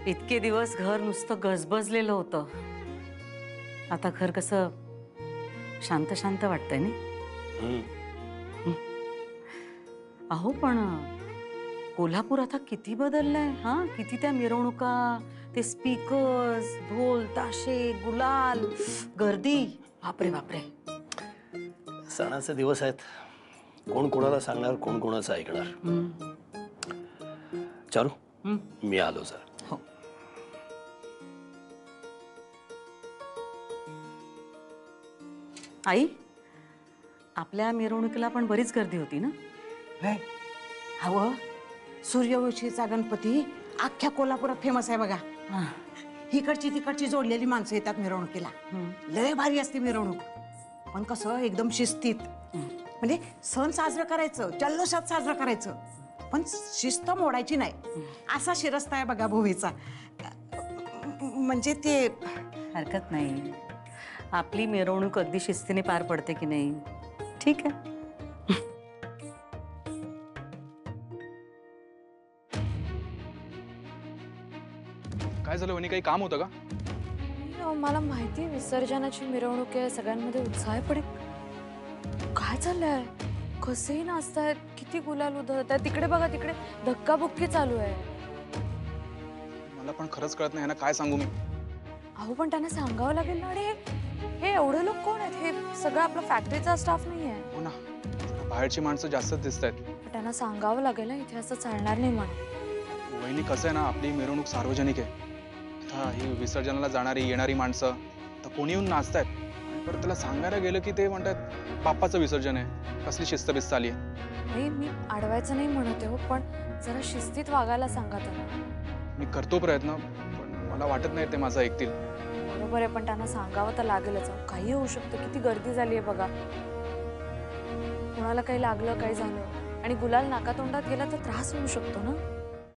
इतके दिवस घर नुसतं गजबजलेलं होतं. आता घर कसं शांत शांत वाटतंय ना. अहो पण कोल्हापूर आता किती बदललंय. हा, किती त्या मिरवणुका, ते स्पीकर्स, ढोल ताशे, गुलाल, गर्दी. बापरे बापरे. सणाचे दिवस आहेत. कोण कोणाला सांगणार, कोण कोणाचं ऐकणार. चारू, मी आलो सर. हो. आई, आपल्या मिरवणुकीला पण बरीच गर्दी होती ना. हवं सूर्यवंशीचा गणपती अख्ख्या कोल्हापुरात फेमस आहे बघा. इकडची तिकडची जोडलेली माणसं येतात मिरवणुकीला. लय भारी असते मिरवणूक. पण कसं एकदम शिस्तीत. म्हणजे सण साजरं करायचं, जल्लोषात साजरं करायचं, पण शिस्त मोडायची नाही. असा शिरस्ता आहे बघा भोवीचा. म्हणजे ते हरकत नाही. आपली मिरवणूक अगदी शिस्तीने पार पडते की नाही. ठीक आहे. काय झालं वहिनी, काही काम होतं का? मला माहिती विसर्जनाची मिरवणूक आहे, सगळ्यांमध्ये उत्साह आहे, पण काय चाललंय? कसेही नाचतायत, किती गुलाल उधळत आहे. तिकडे बघा, तिकडे धक्काबुक्की चालू आहे. मला पण खरंच कळत नाही ना, काय सांगू मी. अहो पण त्यांना सांगावं लागेल ना. अरे हे एवढे लोक कोण आहेत? हे सगळं आपला फॅक्टरीचा स्टाफ नाही आहे. हो ना, बाहेरची माणसं जास्तच दिसत आहेत. त्यांना सांगावं लागेल ना, इथे असं चालणार नाही म्हणून. वहिनी कसं आहे ना, आपली मिरवणूक सार्वजनिक आहे. आता ही विसर्जनाला जाणारी येणारी माणसं तर कोणी येऊन नाचतायत. आणि परत त्याला सांगायला गेलं की ते म्हणतात बाप्पाचं विसर्जन आहे, कसली शिस्त बिस्त आली आहे. नाही, मी अडवायचं नाही म्हणते हो, पण जरा शिस्तीत वागायला सांगा त्यांना. मी करतो प्रयत्न, पण मला वाटत नाही ते माझं ऐकतील. बरोबर आहे, पण त्यांना सांगावं तर लागेलच. काही होऊ शकतं. किती गर्दी झाली आहे बघा. कोणाला काही लागलं, काही झालं आणि गुलाल नाकातोंडात गेला तर त्रास होऊ शकतो ना.